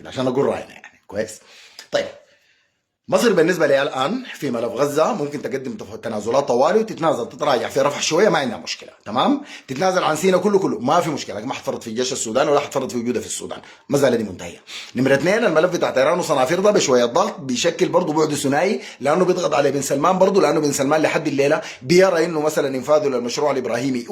كده عشان اقول راينا يعني كويس. طيب مصر بالنسبه لي الان في ملف غزه ممكن تقدم تنازلات طوالي وتتنازل تتراجع في رفح شويه، ما عندها مشكله، تمام. تتنازل عن سينا كله ما في مشكله، ما حتفرط في جيش السودان ولا حتفرط في وجودها في السودان، المساله دي منتهيه. نمره اثنين، الملف بتاع طيران وصنافير ده بشويه ضغط بيشكل برضه بعد ثنائي، لانه بيضغط على بن سلمان برضه، لانه بن سلمان لحد الليله بيرى انه مثلا انفاذه للمشروع الابراهيمي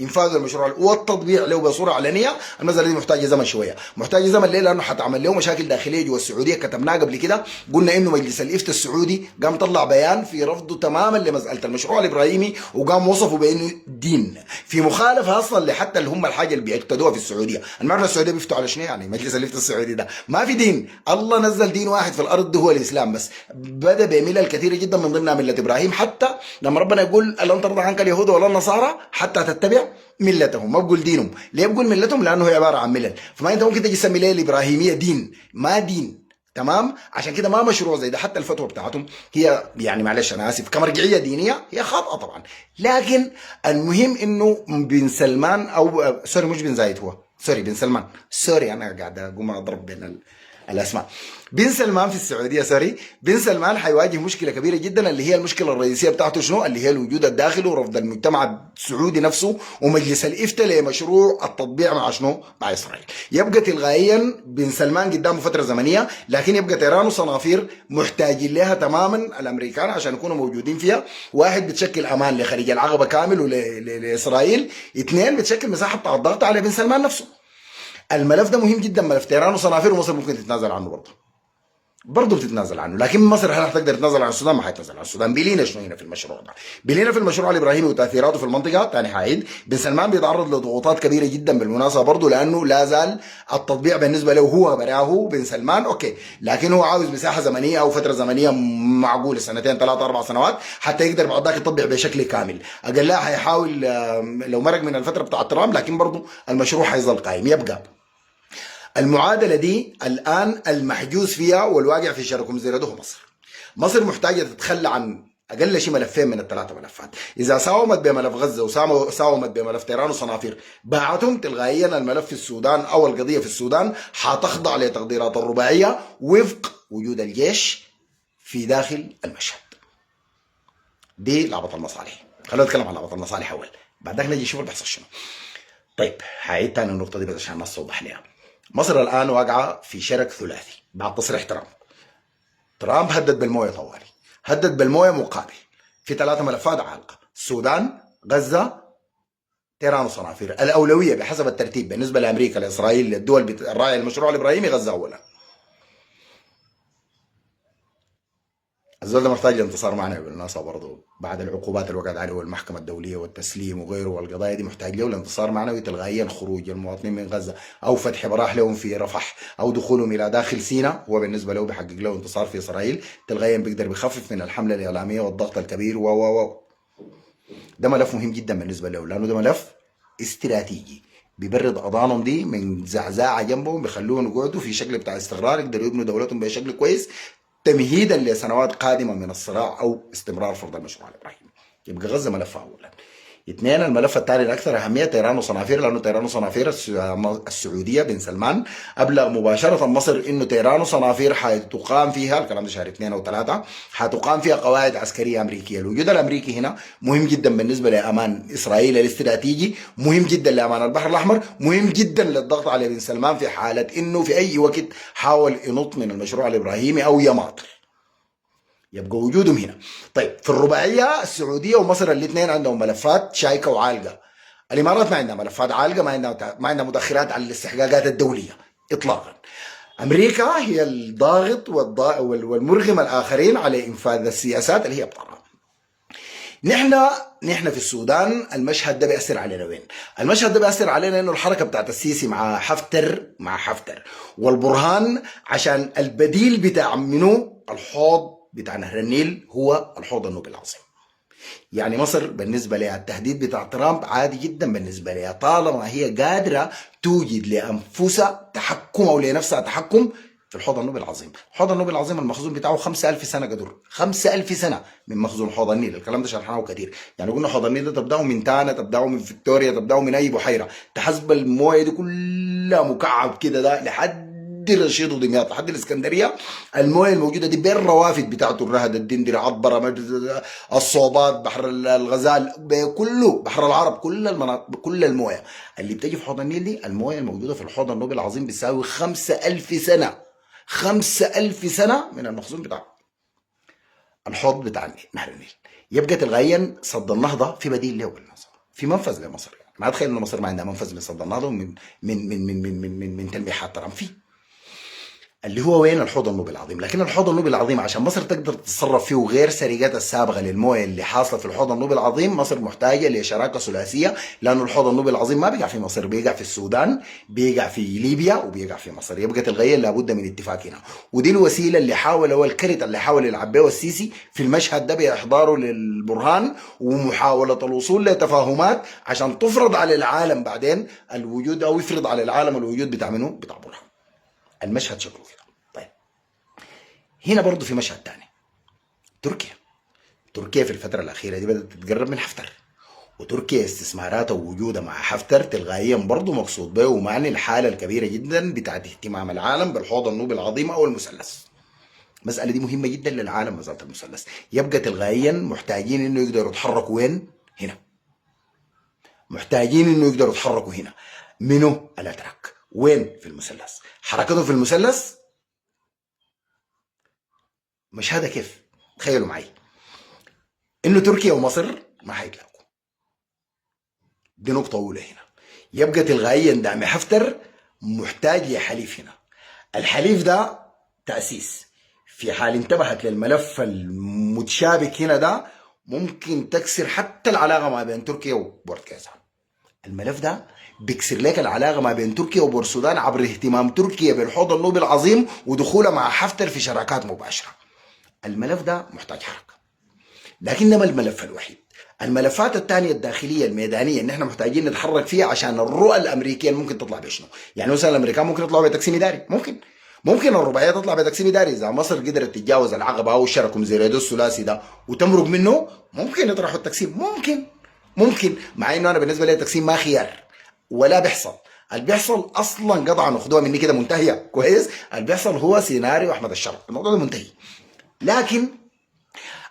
انفاذ المشروع والتطبيع له بصوره علنيه، المساله دي محتاجه زمن شويه، محتاجه زمن ليه؟ لانه حتعمل له مشاكل داخليه جوا السعوديه، كتبناها قبل كده، قلنا انه مجلس الافتاء السعودي قام طلع بيان في رفضه تماما لمساله المشروع الابراهيمي، وقام وصفه بانه دين، في مخالفه اصلا لحتى اللي هم الحاجه اللي بيعتدوها في السعوديه. المعنى السعوديه بيفتوا على شنو يعني؟ مجلس الافتاء السعودي ده ما في دين، الله نزل دين واحد في الارض هو الاسلام بس، بدا بملل كثيره جدا من ضمنها مله ابراهيم، حتى لما ربنا يقول لن ترضى عنك اليهود ولا النصارى حتى تتبع ملتهم، ما بقول دينهم. ليه بقول ملتهم؟ لانه هي عباره عن ملل، فما انت ممكن تجي تسمي ليه الابراهيميه دين، ما دين، تمام. عشان كده ما مشروع زي ده، حتى الفتوى بتاعتهم هي يعني معلش انا اسف كمرجعيه دينيه هي خاطئه طبعا، لكن المهم انه بن سلمان او سوري مش بن زايد، هو سوري بن سلمان، سوري انا قاعد اقوم اضرب بين الاسماء. بن سلمان في السعوديه، سوري، بن سلمان حيواجه مشكله كبيره جدا، اللي هي المشكله الرئيسيه بتاعته شنو؟ اللي هي الوجود الداخلي ورفض المجتمع السعودي نفسه ومجلس الافتاء لمشروع التطبيع مع شنو؟ مع اسرائيل. يبقى تلغائيا بن سلمان قدامه فتره زمنيه، لكن يبقى طيران وصنافير محتاجين لها تماما الامريكان عشان يكونوا موجودين فيها. واحد، بتشكل امان لخليج العقبه كامل ولاسرائيل. اثنين، بتشكل مساحه بتاع الضغط على بن سلمان نفسه. الملف ده مهم جدا، ملف طيران وصنافير، ومصر ممكن تتنازل عنه برضه بتتنازل عنه، لكن مصر هل حتقدر تتنازل عن السودان؟ ما حيتنازل عن السودان. بيلينا شنو هنا في المشروع ده؟ بيلينا في المشروع الابراهيمي وتاثيراته في المنطقه. ثاني حعيد، بن سلمان بيتعرض لضغوطات كبيره جدا بالمناسبه برضه، لانه لا زال التطبيع بالنسبه له هو براه بن سلمان اوكي، لكن هو عاوز مساحه زمنيه او فتره زمنيه معقوله، سنتين ثلاث اربع سنوات، حتى يقدر بعد ذاك يطبع بشكل كامل. اقلها حيحاول لو مرق من الفتره بتاعت ترامب، لكن برضه المشروع حيظل قائم. يبقى المعادله دي الان المحجوز فيها والواقع في شركم زي ده مصر. مصر محتاجه تتخلى عن اقل شيء ملفين من الثلاثه ملفات. اذا ساومت بملف غزه وساومت بملف طيران وصنافير، باعتهم تلغائيا الملف في السودان او القضيه في السودان حتخضع لتقديرات الرباعيه وفق وجود الجيش في داخل المشهد. دي لعبه المصالح. خلينا نتكلم عن لعبه المصالح اول، بعد ذاك نجي نشوف اللي بيحصل شنو. طيب هعيد تاني النقطه دي بس عشان الناس توضح لها. مصر الآن واقعة في شرك ثلاثي بعد تصريح ترامب. ترامب هدد بالمويه طوالي، هدد بالمويه مقابل في ثلاثة ملفات عالقة: السودان، غزة، طيران وصنافير. الأولوية بحسب الترتيب بالنسبة لأمريكا، لإسرائيل، للدول الراعية المشروع الإبراهيمي، غزة أولا. الزول ده محتاج لانتصار معنوي بالمناسبة برضه، بعد العقوبات اللي وقعت عليه والمحكمة الدولية والتسليم وغيره، والقضايا دي محتاج له لانتصار معنوي تلغائيا. خروج المواطنين من غزة أو فتح براح لهم في رفح أو دخولهم إلى داخل سيناء هو بالنسبة له بيحقق له انتصار في إسرائيل تلغائيا، بيقدر بيخفف من الحملة الإعلامية والضغط الكبير ده ملف مهم جدا بالنسبة له، لأنه ده ملف استراتيجي بيبرد اضانهم دي من زعزعه جنبهم، بيخلوهم يقعدوا في شكل بتاع استقرار، يقدروا يبنوا دولتهم بشكل كويس تمهيدا لسنوات قادمه من الصراع او استمرار فرض المشروع الابراهيمي. يبقى غزه ملف اولا. اثنين، الملف الثاني الاكثر اهميه طيران وصنافير، لانه طيران وصنافير السعوديه بن سلمان ابلغ مباشره مصر انه طيران وصنافير حتقام فيها، الكلام ده شهر 2 او 3، حتقام فيها قواعد عسكريه امريكيه. الوجود الامريكي هنا مهم جدا بالنسبه لامان اسرائيل الاستراتيجي، مهم جدا لامان البحر الاحمر، مهم جدا للضغط على بن سلمان في حاله انه في اي وقت حاول ينط من المشروع الابراهيمي او يماطل، يبقى وجودهم هنا. طيب في الرباعيه السعوديه ومصر الاثنين عندهم ملفات شائكه وعالقه. الامارات ما عندها ملفات عالقه، ما عندها مدخرات على الاستحقاقات الدوليه اطلاقا. امريكا هي الضاغط والمرغم الاخرين على انفاذ السياسات اللي هي بتاعها. نحن في السودان المشهد ده بيأثر علينا وين؟ المشهد ده بيأثر علينا انه الحركه بتاعت السيسي مع حفتر والبرهان، عشان البديل بتاع منو؟ الحوض بتاع نهر النيل هو الحوض النوبي العظيم. يعني مصر بالنسبه لها التهديد بتاع ترامب عادي جدا بالنسبه لها، طالما هي قادره توجد لانفسها تحكم او لنفسها تحكم في الحوض النوبي العظيم. الحوض النوبي العظيم المخزون بتاعه 5000 سنه قدر، 5000 سنه من مخزون حوض النيل. الكلام ده شرحناه كثير، يعني قلنا حوض النيل ده تبداه من تانا، تبداه من فيكتوريا، تبداه من اي بحيره، تحسب المويه دي كلها مكعب كده ده لحد لحد رشيد ودمياط لحد الاسكندريه المويه الموجوده دي بالروافد بتاعته، الرهد، الدندره، عطبره، الصوبات، بحر الغزال، كله بحر العرب، كل المناطق، كل المويه اللي بتجي في حوض النيل دي، المويه الموجوده في الحوض النوبي العظيم بتساوي 5000 سنه، 5000 سنه من المخزون بتاعه الحوض بتاع النيل، نهر النيل. يبقى تلغائيا سد النهضه في بديل له بالمناسبه، في منفذ لمصر، يعني ما اتخيل ان مصر ما عندها منفذ من سد النهضه ومن من تلميحات ترام فيه، اللي هو وين؟ الحوض النوبي العظيم. لكن الحوض النوبي العظيم عشان مصر تقدر تتصرف فيه غير سرقات السابغه للمويه اللي حاصله في الحوض النوبي العظيم، مصر محتاجه لشراكه ثلاثيه، لانه الحوض النوبي العظيم ما بيقع في مصر، بيقع في السودان، بيقع في ليبيا، وبيقع في مصر. يبقى تلغيا لابد من اتفاق هنا، ودي الوسيله اللي حاول، هو الكرت اللي حاول يلعب به السيسي في المشهد ده باحضاره للبرهان ومحاوله الوصول لتفاهمات عشان تفرض على العالم بعدين الوجود، او يفرض على العالم الوجود بتاع منه؟ بتاع برهان. المشهد شكله كده. طيب هنا برضه في مشهد تاني، تركيا. تركيا في الفترة الأخيرة دي بدأت تتقرب من حفتر، وتركيا استثماراتها ووجودها مع حفتر تلقائيا برضه مقصود به ومعني الحالة الكبيرة جدا بتاعت اهتمام العالم بالحوض النوبي العظيم أو المثلث. المسألة دي مهمة جدا للعالم مسألة المثلث. يبقى تلقائيا محتاجين إنه يقدروا يتحركوا وين؟ هنا. محتاجين إنه يقدروا يتحركوا هنا. منو؟ الأتراك. وين؟ في المثلث. حركتهم في المثلث مشهدها كيف؟ تخيلوا معي انه تركيا ومصر ما حيتلاقوا. دي نقطة أولى هنا. يبقى تلغائيا دعم حفتر محتاج لحليف هنا. الحليف ده تأسيس، في حال انتبهت للملف المتشابك هنا ده ممكن تكسر حتى العلاقة ما بين تركيا وبورتكازا. الملف ده بيكسر لك العلاقة ما بين تركيا وبورسودان عبر اهتمام تركيا بالحوض النوبي العظيم ودخولها مع حفتر في شراكات مباشرة. الملف ده محتاج حركة، لكن ما الملف الوحيد. الملفات الثانيه الداخليه الميدانيه ان احنا محتاجين نتحرك فيها عشان الرؤى الامريكيه ممكن تطلع بشنو. يعني مثلا الامريكان ممكن يطلعوا بتقسيم اداري، ممكن الرباعيه تطلع بتقسيم اداري. اذا مصر قدرت تتجاوز العقبه او الشركم زي ريدو الثلاثي ده وتمرق منه، ممكن يطرحوا التقسيم، ممكن مع انه انا بالنسبه لي التقسيم ما خيار ولا بيحصل. اللي بيحصل اصلا قطعا اخدوها مني كده منتهيه كويس، اللي بيحصل هو سيناريو احمد الشرق، الموضوع ده منتهي. لكن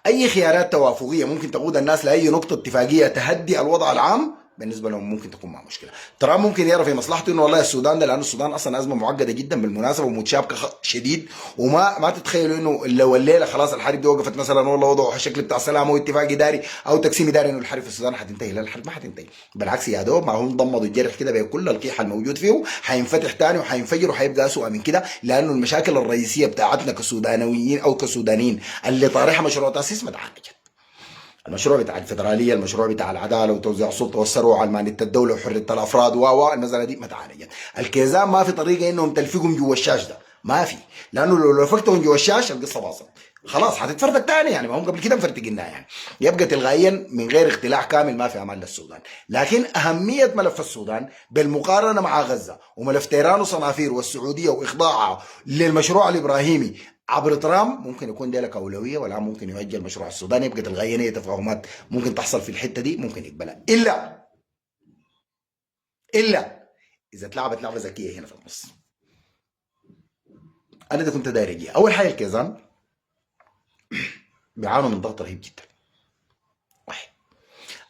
اي خيارات توافقيه ممكن تقود الناس لاي نقطه اتفاقيه تهدي الوضع العام بالنسبه لهم ممكن تكون مع مشكله. ترامب ممكن يرى في مصلحته انه والله السودان ده، لانه السودان اصلا ازمه معقده جدا بالمناسبه ومتشابكه شديد، وما تتخيلوا انه لو الليله خلاص الحرب دي وقفت مثلا والله وضعوا شكل بتاع سلام او اتفاق اداري او تقسيم اداري انه الحرب في السودان حتنتهي. لا، الحرب ما حتنتهي، بالعكس يا دوب ما هم ضمدوا الجرح كده بكل القيحه الموجود فيه، حينفتح تاني وحينفجر وحيبقى اسوء من كده، لانه المشاكل الرئيسيه بتاعتنا كسودانيين او كسودانيين اللي طارحها مشروع تاسيس ما تعالجت. المشروع بتاع الفدراليه، المشروع بتاع العداله وتوزيع السلطه والثروه وعلمانيه الدوله وحريه الافراد المساله دي ما تعالجت. الكيزان ما في طريقه انهم تلفقهم جوا الشاش ده، ما في، لانه لو لفقتهم جوا الشاش القصه باظت خلاص، حتتفرتك تاني. يعني ما هم قبل كده مفرتقينها يعني. يبقى تلغائيا من غير اختلاع كامل ما في امان للسودان. لكن اهميه ملف السودان بالمقارنه مع غزه وملف تيران وصنافير والسعوديه واخضاعها للمشروع الابراهيمي عبر ترامب ممكن يكون ده لك اولويه، ولا ممكن يؤجل مشروع السودان. يبقى تلغائيا اي تفاهمات ممكن تحصل في الحته دي ممكن يقبلها، الا اذا اتلعبت لعبه ذكيه هنا في النص. انا ده كنت داير اجي. اول حاجه الكيزان بيعانوا من ضغط رهيب جدا. واحد،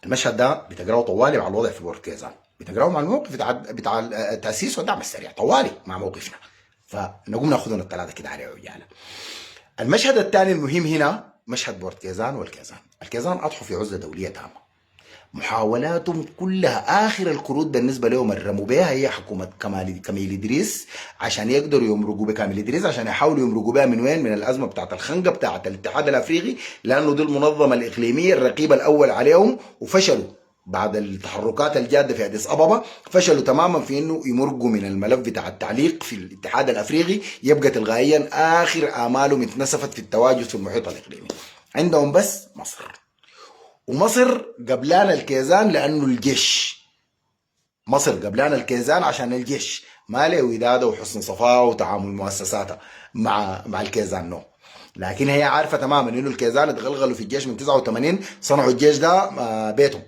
المشهد ده بتقراه طوالي مع الوضع في بوركيزان، بتقراه مع الموقف بتاع التاسيس والدعم السريع طوالي مع موقفنا، فنقوم ناخذهم الثلاثه كده على عجاله. المشهد الثاني المهم هنا مشهد بورتكيزان والكيزان. الكيزان اضحوا في عزله دوليه تامه، محاولاتهم كلها اخر القرود بالنسبه لهم الرموا بها هي حكومه كمال ادريس عشان يقدروا يمرقوا بكامل ادريس، عشان يحاولوا يمرقوا بها من وين؟ من الازمه بتاعت الخنقه بتاعت الاتحاد الافريقي، لانه دي المنظمه الاقليميه الرقيب الاول عليهم، وفشلوا بعد التحركات الجاده في اديس ابابا، فشلوا تماما في انه يمرقوا من الملف بتاع التعليق في الاتحاد الافريقي. يبقى تلغائيا اخر امالهم اتنسفت في التواجد في المحيط الاقليمي. عندهم بس مصر، ومصر قبلان الكيزان لانه الجيش، مصر قبلان الكيزان عشان الجيش ما له وداده وحسن صفاء وتعامل مؤسساتها مع الكيزان نو. لكن هي عارفه تماما انه الكيزان اتغلغلوا في الجيش من 89، صنعوا الجيش ده بيتهم،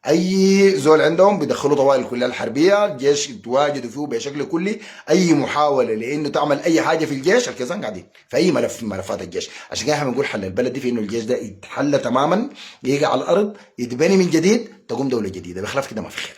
اي زول عندهم بيدخلوا طوائل الكليه الحربيه، الجيش يتواجدوا فيه بشكل كلي. اي محاوله لانه تعمل اي حاجه في الجيش، الكيسان قاعدين في اي ملف من ملفات الجيش. عشان كده احنا بنقول حل البلد دي في انه الجيش ده يتحل تماما، يجي على الارض، يتبني من جديد، تقوم دوله جديده. بخلاف كده ما في خير.